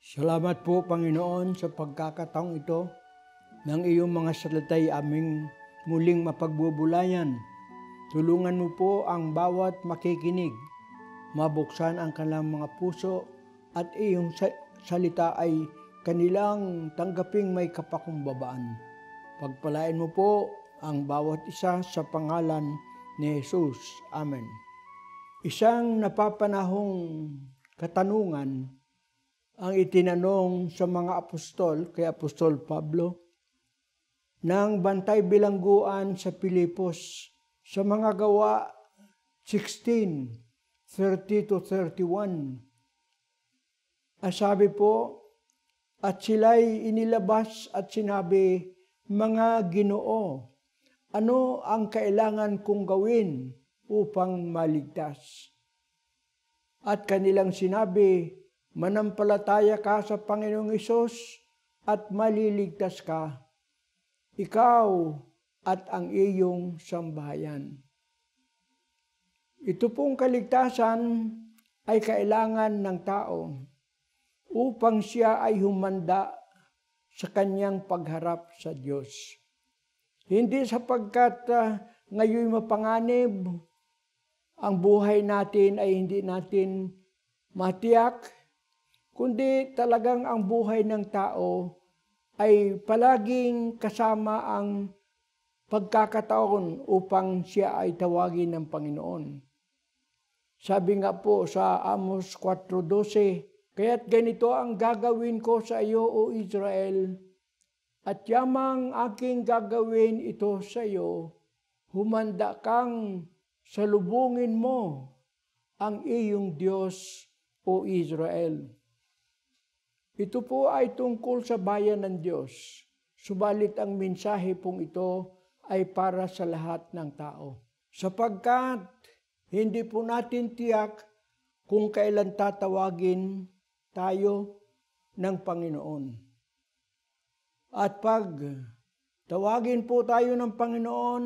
Salamat po, Panginoon, sa pagkakataong ito ng iyong mga salita'y aming muling mapagbubulayan. Tulungan mo po ang bawat makikinig, mabuksan ang kanilang mga puso at iyong salita ay kanilang tanggaping may kapakumbabaan. Pagpalain mo po ang bawat isa sa pangalan ni Jesus. Amen. Isang napapanahong katanungan ang itinanong sa mga apostol, kay Apostol Pablo, ng bantay bilangguan sa Pilipos sa mga gawa 16:30-31. Sabi po, at sila'y inilabas at sinabi, mga Ginoo, ano ang kailangan kong gawin upang maligtas? At kanilang sinabi, manampalataya ka sa Panginoong Hesus at maliligtas ka, ikaw at ang iyong sambahayan. Ito pong kaligtasan ay kailangan ng tao upang siya ay humanda sa kanyang pagharap sa Diyos. Hindi sapagkat ngayon mapanganib, ang buhay natin ay hindi natin matiyak, kundi talagang ang buhay ng tao ay palaging kasama ang pagkakataon upang siya ay tawagin ng Panginoon. Sabi nga po sa Amos 4:12, kaya't ganito ang gagawin ko sa iyo, O Israel, at yamang aking gagawin ito sa iyo, humanda kang salubungin mo ang iyong Diyos, O Israel. Ito po ay tungkol sa bayan ng Diyos. Subalit ang mensahe pong ito ay para sa lahat ng tao. Sapagkat hindi po natin tiyak kung kailan tatawagin tayo ng Panginoon. At pag tawagin po tayo ng Panginoon,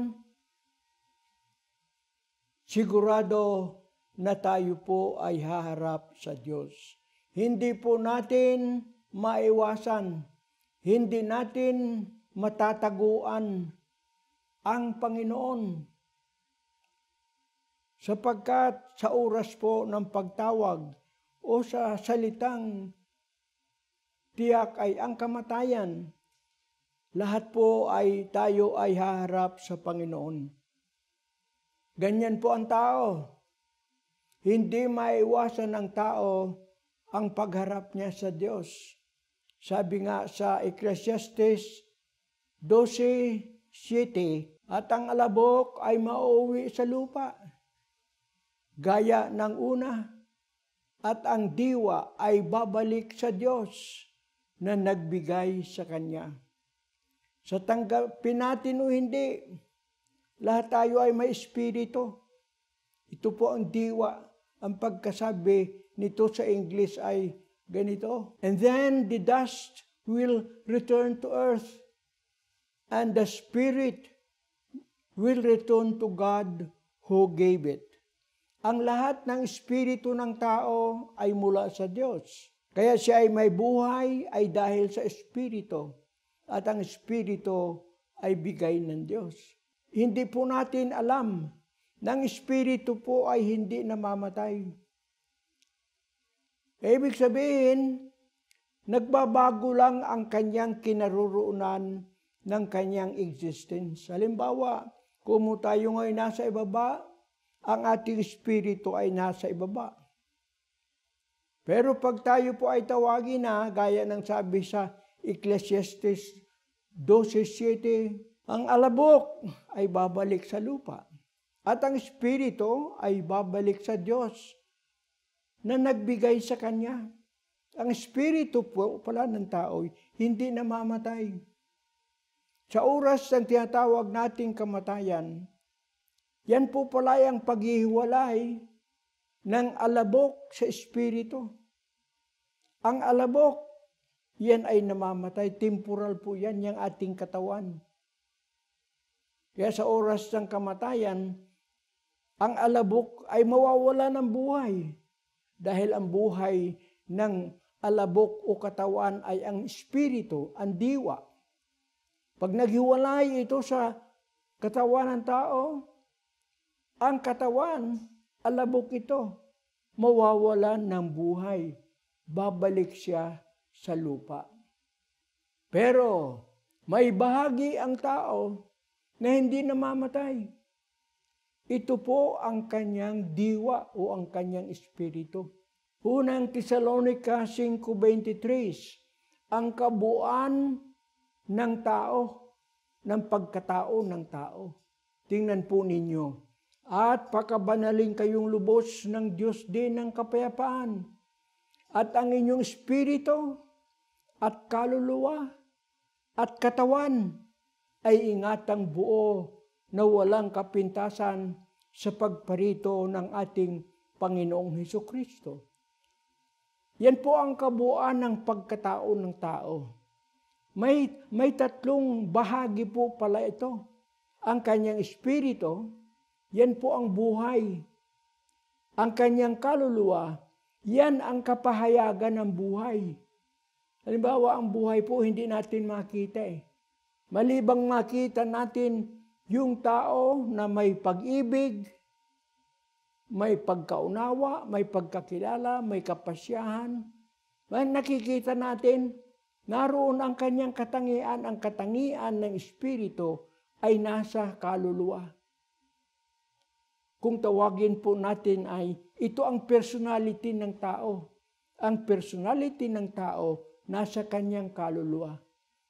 sigurado na tayo po ay haharap sa Diyos. Hindi po natin maiwasan, hindi natin matataguan ang Panginoon. Sapagkat sa oras po ng pagtawag o sa salitang tiyak ay ang kamatayan, lahat po ay tayo ay haharap sa Panginoon. Ganyan po ang tao. Hindi maiwasan ng tao ang pagharap niya sa Diyos. Sabi nga sa Ecclesiastes 12:7, at ang alabok ay mauwi sa lupa, gaya ng una, at ang diwa ay babalik sa Diyos na nagbigay sa kanya. Sa tanggapin natin o hindi, lahat tayo ay may espiritu. Ito po ang diwa. Ang pagkasabi nito sa English ay ganito. And then the dust will return to earth, and the spirit will return to God who gave it. Ang lahat ng espiritu ng tao ay mula sa Diyos. Kaya siya ay may buhay ay dahil sa espiritu. At ang espiritu ay bigay ng Diyos. Hindi po natin alam na ang espiritu po ay hindi namamatay. Ibig sabihin, nagbabago lang ang kanyang kinaroroonan ng kanyang existence. Halimbawa, kung tayo ngayon nasa ibaba, ang ating espiritu ay nasa ibaba. Pero pag tayo po ay tawagin na, gaya ng sabi sa Ecclesiastes 12:7, ang alabok ay babalik sa lupa. At ang espiritu ay babalik sa Diyos na nagbigay sa kanya. Ang espiritu po pala ng tao hindi namamatay. Sa oras ng tinatawag nating kamatayan, yan po pala ang paghihiwalay ng alabok sa espiritu. Ang alabok, yan ay namamatay. Temporal po yan, yung ating katawan. Kaya sa oras ng kamatayan, ang alabok ay mawawala ng buhay. Dahil ang buhay ng alabok o katawan ay ang espiritu, ang diwa. Pag naghiwalay ito sa katawan ng tao, ang katawan, alabok ito, mawawalan ng buhay. Babalik siya sa lupa. Pero may bahagi ang tao na hindi namamatay. Ito po ang kanyang diwa o ang kanyang espiritu. Unang Tesalonica 5:23, ang kabuuan ng tao, ng pagkatao ng tao. Tingnan po ninyo. At pakabanalin kayong lubos ng Diyos din ng kapayapaan. At ang inyong espiritu at kaluluwa at katawan ay ingatang buo na walang kapintasan sa pagparito ng ating Panginoong Hesukristo. Yan po ang kabuuan ng pagkatao ng tao. May tatlong bahagi po pala ito. Ang kanyang espiritu, yan po ang buhay. Ang kanyang kaluluwa, yan ang kapahayagan ng buhay. Halimbawa, ang buhay po hindi natin makita Malibang makita natin yung tao na may pag-ibig, may pagkaunawa, may pagkakilala, may kapasyahan. Nakikita natin, naroon ang kanyang katangian. Ang katangian ng espiritu ay nasa kaluluwa. Kung tawagin po natin ay, ito ang personality ng tao. Ang personality ng tao nasa kanyang kaluluwa.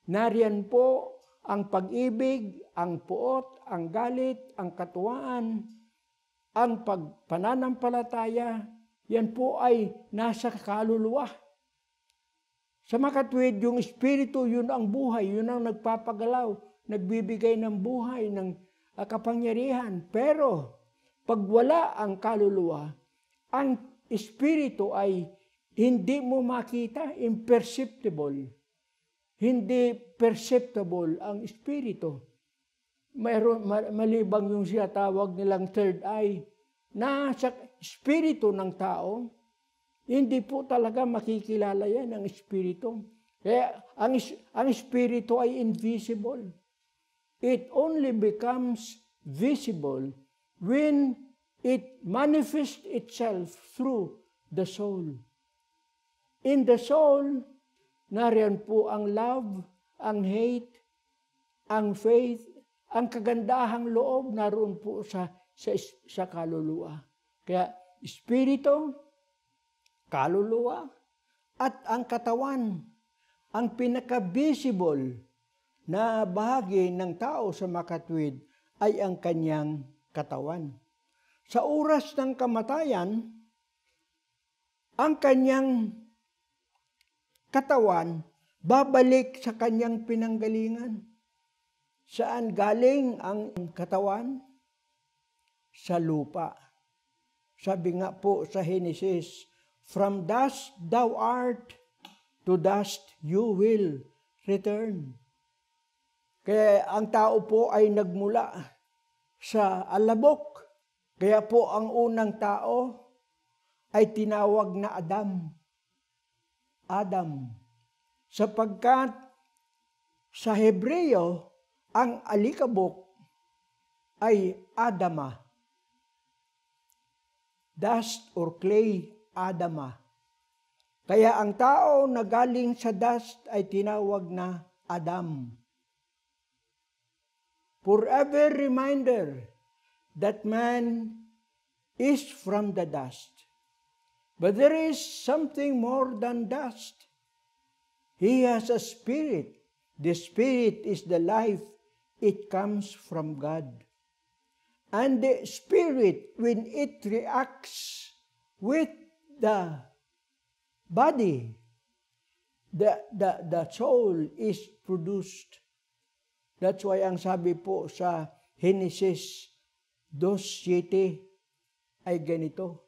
Nariyan po ang pag-ibig, ang puot, ang galit, ang katuwaan, ang pananampalataya, yan po ay nasa kaluluwa. Sa makatwid, yung espiritu, yun ang buhay, yun ang nagpapagalaw, nagbibigay ng buhay, ng kapangyarihan. Pero, pag wala ang kaluluwa, ang espiritu ay hindi mo makita, imperceptible. Hindi perceptible ang espiritu. Mayroon malibang yung siya tawag nilang third eye. Sa espiritu ng tao, hindi po talaga makikilala yan ang espiritu. Kaya ang espiritu ay invisible. It only becomes visible when it manifests itself through the soul. In the soul, nariyan po ang love, ang hate, ang faith, ang kagandahang loob naroon po sa kaluluwa. Kaya espiritu, kaluluwa, at ang katawan, ang pinaka-visible na bahagi ng tao sa makatwid ay ang kanyang katawan. Sa oras ng kamatayan, ang kanyang katawan babalik sa kanyang pinanggalingan. Saan galing ang katawan? Sa lupa. Sabi nga po sa Genesis, from dust thou art, to dust you will return. Kaya ang tao po ay nagmula sa alabok. Kaya po ang unang tao ay tinawag na Adam. Sapagkat sa Hebreo, ang alikabok ay Adama. Dust or clay, Adama. Kaya ang tao na galing sa dust ay tinawag na Adam. Forever reminder that man is from the dust. But there is something more than dust. He has a spirit. The spirit is the life. It comes from God. And the spirit, when it reacts with the body, the soul is produced. That's why ang sabi po sa Genesis 2:7 ay ganito.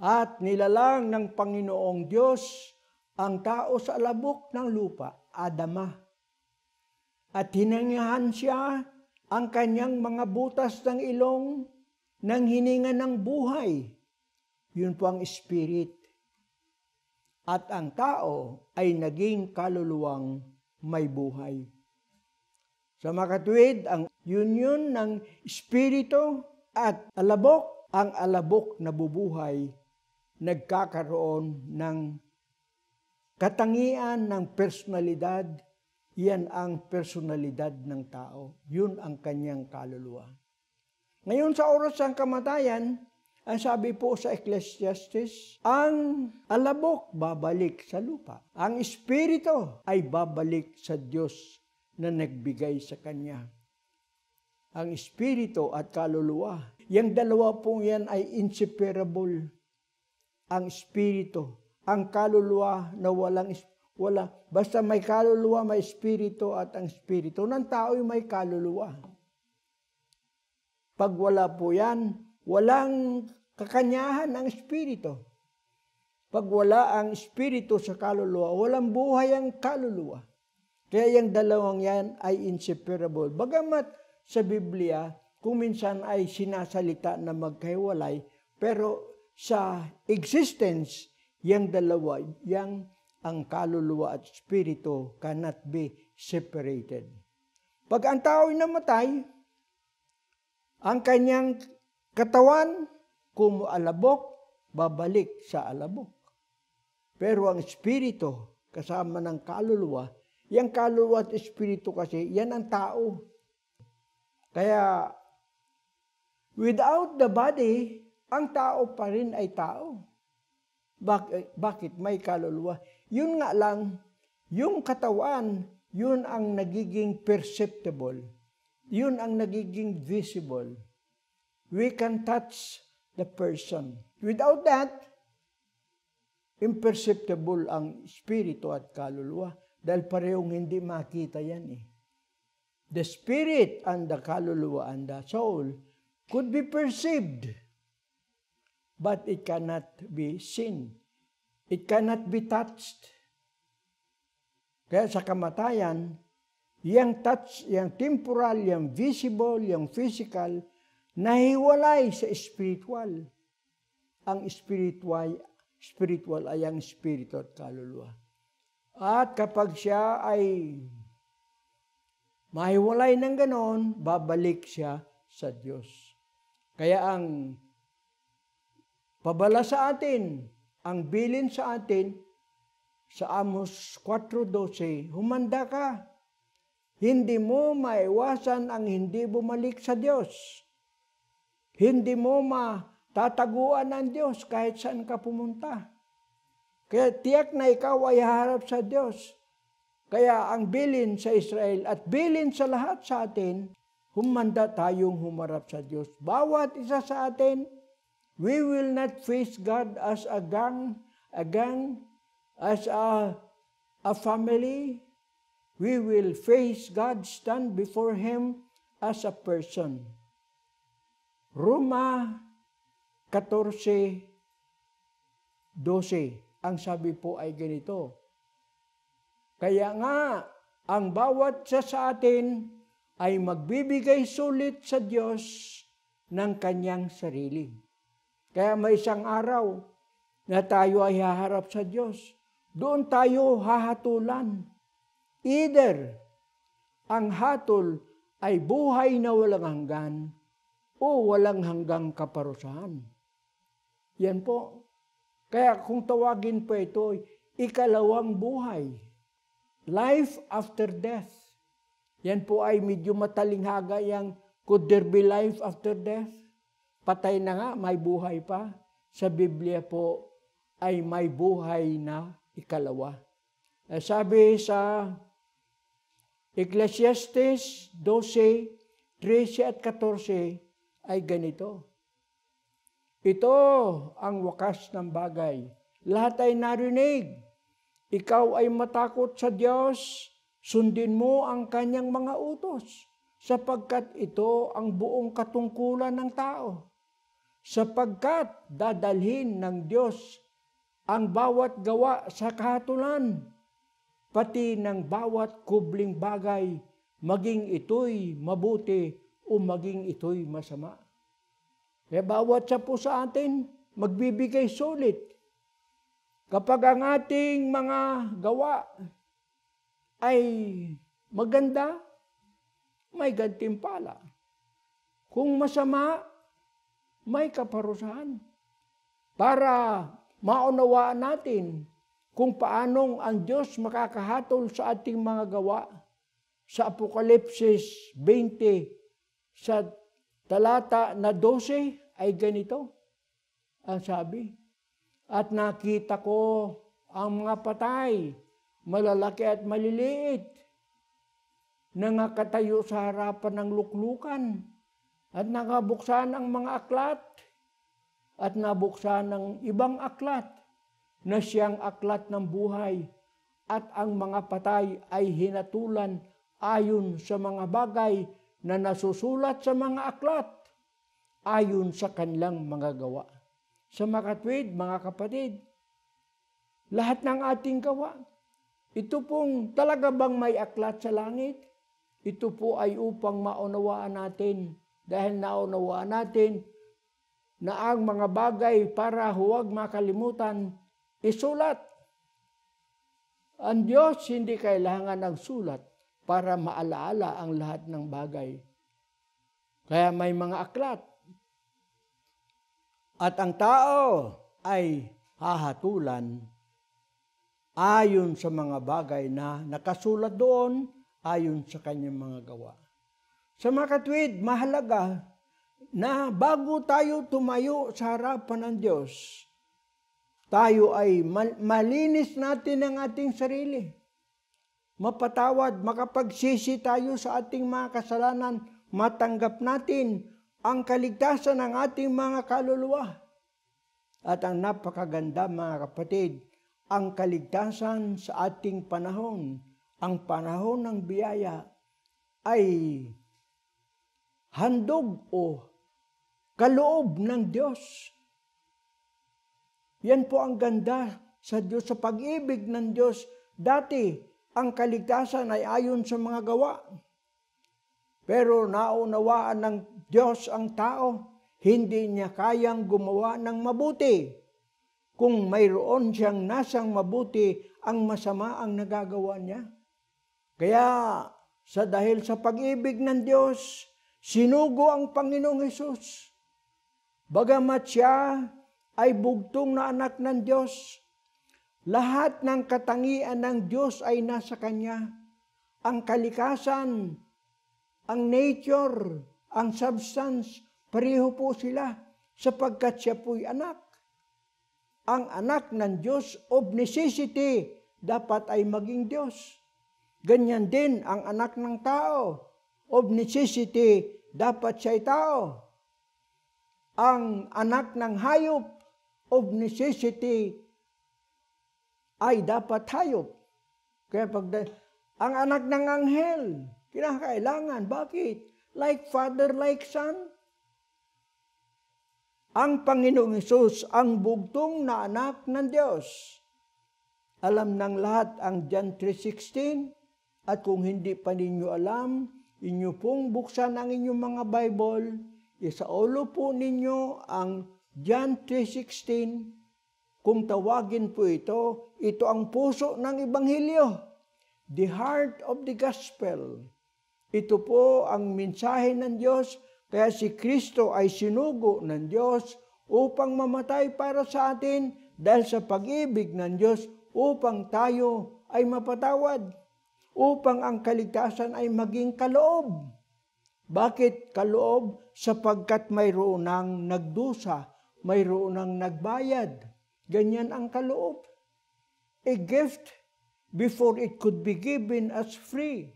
At nilalang ng Panginoong Diyos ang tao sa alabok ng lupa, Adama. At hinangihan siya ang kanyang mga butas ng ilong ng hininga ng buhay. Yun po ang spirit. at ang tao ay naging kaluluwang may buhay. Sa makatuwid, ang union ng espiritu at alabok, ang alabok na bubuhay, nagkakaroon ng katangian ng personalidad. Yan ang personalidad ng tao. Yun ang kanyang kaluluwa. Ngayon sa oras ng kamatayan, ang sabi po sa Ecclesiastes, ang alabok babalik sa lupa. Ang espiritu ay babalik sa Diyos na nagbigay sa kanya. Ang espiritu at kaluluwa, yung dalawa pong yan ay inseparable. Ang espiritu, ang kaluluwa na wala. Basta may kaluluwa, may espiritu at ang espiritu ng tao ay may kaluluwa. Pag wala po yan, walang kakanyahan ang espiritu. Pag wala ang espiritu sa kaluluwa, walang buhay ang kaluluwa. Kaya yung dalawang yan ay inseparable. Bagamat sa Biblia, kung minsan ay sinasalita na magkahiwalay, pero sa existence, yung dalawa, yung ang kaluluwa at espiritu cannot be separated. Pag ang tao ay namatay, ang kanyang katawan, kung alabok, babalik sa alabok. Pero ang espiritu, kasama ng kaluluwa, yung kaluluwa at espiritu kasi, yan ang tao. Kaya, without the body, ang tao pa rin ay tao. Bakit? May kaluluwa. Yun nga lang, yung katawan, yun ang nagiging perceptible. Yun ang nagiging visible. We can touch the person. Without that, imperceptible ang espiritu at kaluluwa. Dahil parehong hindi makita yan eh. The spirit and the kaluluwa and the soul could be perceived, but it cannot be seen. It cannot be touched. Kaya sa kamatayan, yung touch, yung temporal, yung visible, yung physical, nahiwalay sa spiritual. Ang spiritual ay ang espiritu at kaluluwa. At kapag siya ay mahiwalay ng ganon, babalik siya sa Diyos. Kaya ang pabala sa atin, ang bilin sa atin, sa Amos 4:12, humanda ka. Hindi mo maiwasan ang hindi bumalik sa Diyos. Hindi mo matataguan ng Diyos kahit saan ka pumunta. Kaya tiyak na ikaw ay haharap sa Diyos. Kaya ang bilin sa Israel at bilin sa lahat sa atin, humanda tayong humarap sa Diyos. Bawat isa sa atin, we will not face God as a gang, as a family. We will face God, stand before Him as a person. Roma 14:12. Ang sabi po ay ganito. Kaya nga, ang bawat isa sa atin ay magbibigay sulit sa Diyos ng kanyang sarili. Kaya may isang araw na tayo ay haharap sa Diyos. Doon tayo hahatulan. Either ang hatol ay buhay na walang hanggan o walang hanggang kaparusahan. Yan po. Kaya kung tawagin pa ito, ikalawang buhay. Life after death. Yan po ay medyo matalinghaga yang could there be life after death? Patay na nga, may buhay pa. Sa Biblia po ay may buhay na ikalawa. Sabi sa Ecclesiastes 12:13 at 14 ay ganito. Ito ang wakas ng bagay. Lahat ay narinig. Ikaw ay matakot sa Diyos. Sundin mo ang kanyang mga utos. Sapagkat ito ang buong katungkulan ng tao. Sapagkat dadalhin ng Diyos ang bawat gawa sa kahatulan. Pati ng bawat kubling bagay, maging ito'y mabuti o maging ito'y masama. Kaya bawat isa po sa atin, magbibigay sulit. Kapag ang ating mga gawa ay maganda, may gantimpala. Kung masama, may kaparusahan. Para maunawaan natin kung paanong ang Diyos makakahatol sa ating mga gawa. Sa Apokalipsis 20, sa talata na 12, ay ganito ang sabi. At nakita ko ang mga patay, malalaki at maliliit, na nakatayo sa harapan ng luklukan, at nakabuksan ang mga aklat, at nabuksan ng ibang aklat, na siyang aklat ng buhay, at ang mga patay ay hinatulan ayon sa mga bagay na nasusulat sa mga aklat, ayon sa kanilang mga gawa. Sa makatwid, mga kapatid, lahat ng ating gawa, ito pong talaga bang may aklat sa langit? Ito po ay upang maunawaan natin, dahil naunawaan natin na ang mga bagay para huwag makalimutan, isulat. Ang Diyos hindi kailangan ng sulat para maalaala ang lahat ng bagay. Kaya may mga aklat. At ang tao ay hahatulan ayon sa mga bagay na nakasulat doon, ayon sa kanyang mga gawa. Sa makatwid, mahalaga na bago tayo tumayo sa harapan ng Diyos, tayo ay malinis natin ang ating sarili. Mapatawad, makapagsisi tayo sa ating mga kasalanan, matanggap natin ang kaligtasan ng ating mga kaluluwa. At ang napakaganda, mga kapatid, ang kaligtasan sa ating panahon, ang panahon ng biyaya, ay handog o kaloob ng Diyos. Yan po ang ganda sa Diyos, sa pag-ibig ng Diyos. Dati, ang kaligtasan ay ayon sa mga gawa. Pero naunawaan ng Diyos ang tao, hindi niya kayang gumawa ng mabuti. Kung mayroon siyang nasang mabuti, ang masama ang nagagawa niya. Kaya dahil sa pag-ibig ng Diyos, sinugo ang Panginoong Hesus. Bagamat siya ay bugtong na anak ng Diyos, lahat ng katangian ng Diyos ay nasa Kanya. Ang kalikasan, ang nature, ang substance, pareho po sila sapagkat siya po'y anak. Ang anak ng Diyos of necessity dapat ay maging Diyos. Ganyan din ang anak ng tao of necessity dapat siya'y tao. Ang anak ng hayop of necessity ay dapat hayop. Kaya ang anak ng anghel, kinakailangan. Bakit? Like father, like son. Ang Panginoong Hesus, ang bugtong na anak ng Diyos. Alam ng lahat ang John 3:16, at kung hindi pa ninyo alam, inyo pong buksan ang inyong mga Bible, isaulo po ninyo ang John 3:16. Kung tawagin po ito ang puso ng Ebanghelyo, the heart of the gospel. Ito po ang mensahe ng Diyos. Kaya si Kristo ay sinugo ng Diyos upang mamatay para sa atin dahil sa pag-ibig ng Diyos upang tayo ay mapatawad, upang ang kaligtasan ay maging kaloob. Bakit kaloob? Sapagkat mayroon nang nagdusa, mayroon nang nagbayad. Ganyan ang kaloob. A gift before it could be given as free.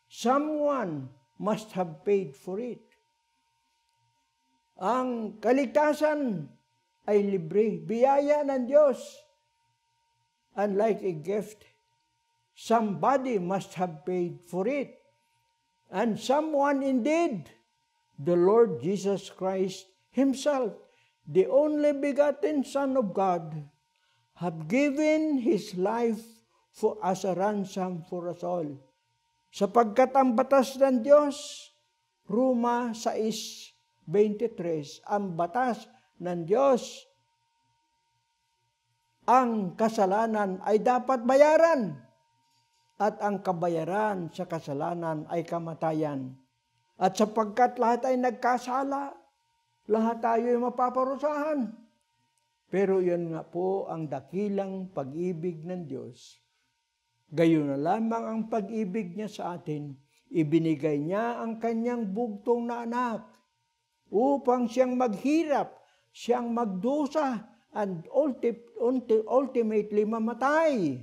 Someone must have paid for it. Ang kaligtasan ay libre, biyaya ng Diyos. Unlike a gift, somebody must have paid for it. And someone indeed, the Lord Jesus Christ Himself, the only begotten Son of God, have given His life as a ransom for us all. Sapagkat ang batas ng Diyos, Roma 6:23, ang batas ng Diyos ang kasalanan ay dapat bayaran. At ang kabayaran sa kasalanan ay kamatayan. At sapagkat lahat ay nagkasala, lahat tayo ay mapaparusahan. Pero yun nga po ang dakilang pag-ibig ng Diyos. Gayon na lamang ang pag-ibig niya sa atin. Ibinigay niya ang kanyang bugtong na anak upang siyang maghirap, siyang magdusa, and ultimately mamatay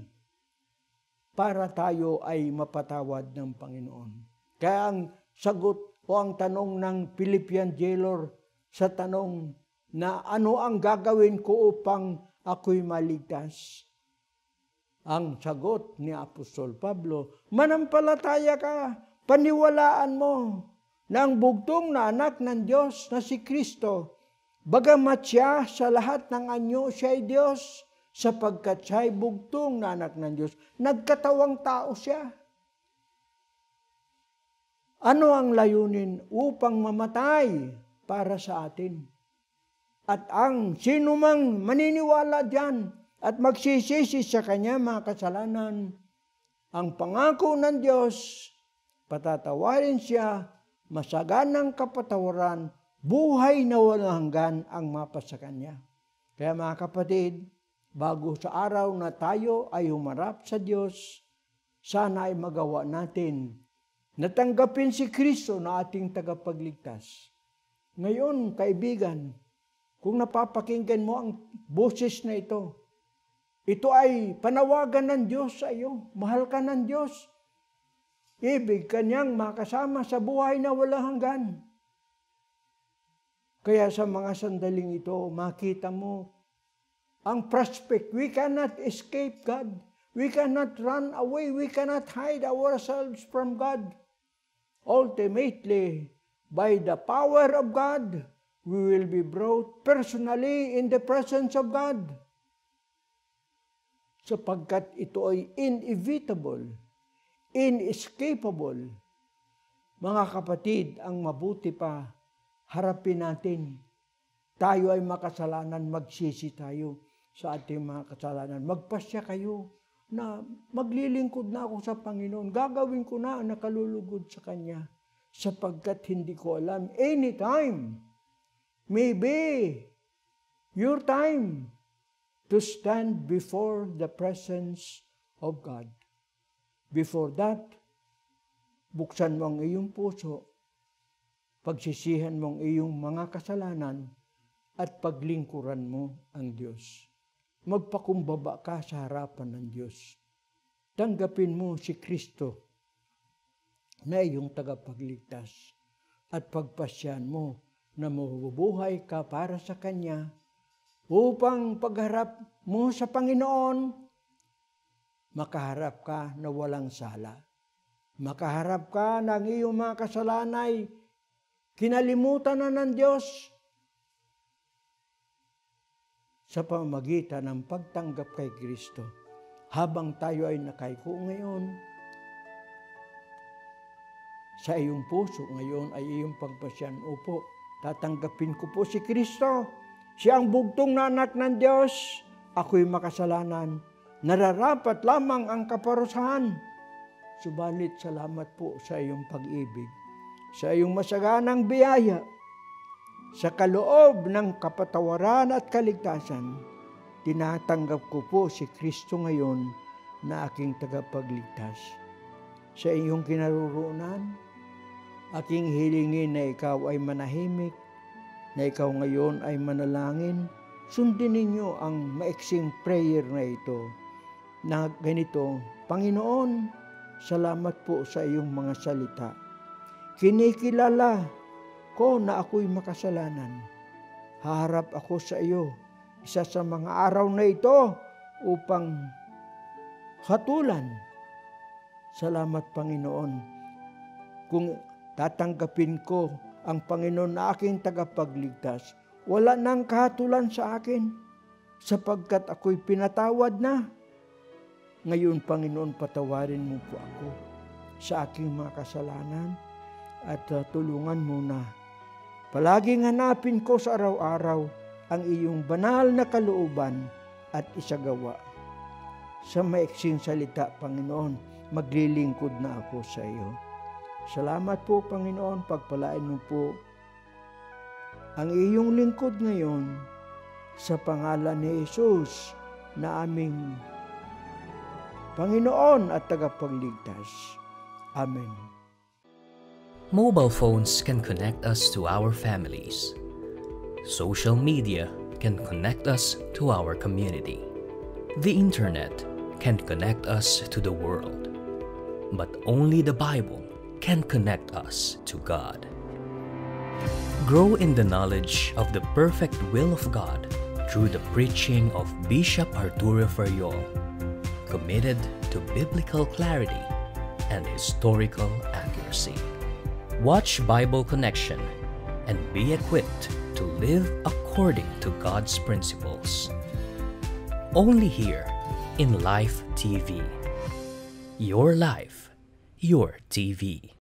para tayo ay mapatawad ng Panginoon. Kaya ang sagot o ang tanong ng Philippian jailer sa tanong na ano ang gagawin ko upang ako'y maligtas? Ang sagot ni Apostol Pablo, manampalataya ka, paniwalaan mo na ang bugtong na anak ng Diyos na si Kristo, bagamat siya sa lahat ng anyo siya ay Diyos, sapagkat siya ay bugtong na anak ng Diyos, nagkatawang tao siya. Ano ang layunin? Upang mamatay para sa atin. At ang sino mang maniniwala diyan at magsisisi sa kanya mga kasalanan, ang pangako ng Diyos, patatawarin siya, masaganang kapatawaran, buhay na walang hanggan ang mapa sa kanya. Kaya mga kapatid, bago sa araw na tayo ay humarap sa Diyos, sana ay magawa natin natanggapin si Kristo na ating tagapagligtas. Ngayon, kaibigan, kung napapakinggan mo ang boses na ito ay panawagan ng Diyos sa iyo. Mahal ka ng Diyos. Ibig kanyang makasama sa buhay na walang hanggan. Kaya sa mga sandaling ito, makita mo ang prospect. We cannot escape God. We cannot run away. We cannot hide ourselves from God. Ultimately, by the power of God, we will be brought personally in the presence of God. Sapagkat ito ay inevitable, inescapable. Mga kapatid, ang mabuti pa, harapin natin. Tayo ay makasalanan, magsisi tayo sa ating mga kasalanan. Magpasya kayo na maglilingkod na ako sa Panginoon. Gagawin ko na nakalulugod sa Kanya. Sapagkat hindi ko alam, anytime, maybe your time to stand before the presence of God. Before that, buksan mo ang iyong puso, pagsisihan mo ang iyong mga kasalanan, at paglingkuran mo ang Diyos. Magpakumbaba ka sa harapan ng Diyos. Tanggapin mo si Kristo na iyong tagapagligtas at pagpasyan mo na mabubuhay ka para sa Kanya upang pagharap mo sa Panginoon, makaharap ka na walang sala. Makaharap ka ng iyong mga kasalanay, kinalimutan na ng Diyos sa pamamagitan ng pagtanggap kay Kristo. Habang tayo ay nakayuko ngayon, sa iyong puso ngayon ay iyong pagpasyan, opo, tatanggapin ko po si Kristo. Siya ang bugtong na anak ng Diyos. Ako'y makasalanan. Nararapat lamang ang kaparusahan. Subalit salamat po sa iyong pag-ibig, sa iyong masaganang biyaya, sa kaloob ng kapatawaran at kaligtasan. Tinatanggap ko po si Kristo ngayon na aking tagapagligtas. Sa iyong kinaroroonan, aking hilingin na ikaw ay manahimik, na ikaw ngayon ay manalangin. Sundin ninyo ang maiksing prayer na ito, na ganito, Panginoon, salamat po sa iyong mga salita. Kinikilala ko na ako'y makasalanan. Haharap ako sa iyo isa sa mga araw na ito upang hatulan. Salamat, Panginoon, kung tatanggapin ko ang Panginoon na aking tagapagligtas. Wala nang kahatulan sa akin sapagkat ako'y pinatawad na. Ngayon, Panginoon, patawarin mo po ako sa aking mga kasalanan at tulungan mo na palaging hanapin ko sa araw-araw ang iyong banal na kalooban at isagawa. Sa maiksing salita, Panginoon, maglilingkod na ako sa iyo. Salamat po, Panginoon, pagpalain mo po ang iyong lingkod ngayon sa pangalan ni Jesus na aming Panginoon at tagapagligtas. Amen. Mobile phones can connect us to our families. Social media can connect us to our community. The internet can connect us to the world. But only the Bible can connect us to God. Grow in the knowledge of the perfect will of God through the preaching of Bishop Arturo Fariol, committed to biblical clarity and historical accuracy. Watch Bible Connection and be equipped to live according to God's principles. Only here in Life TV. Your life, your TV.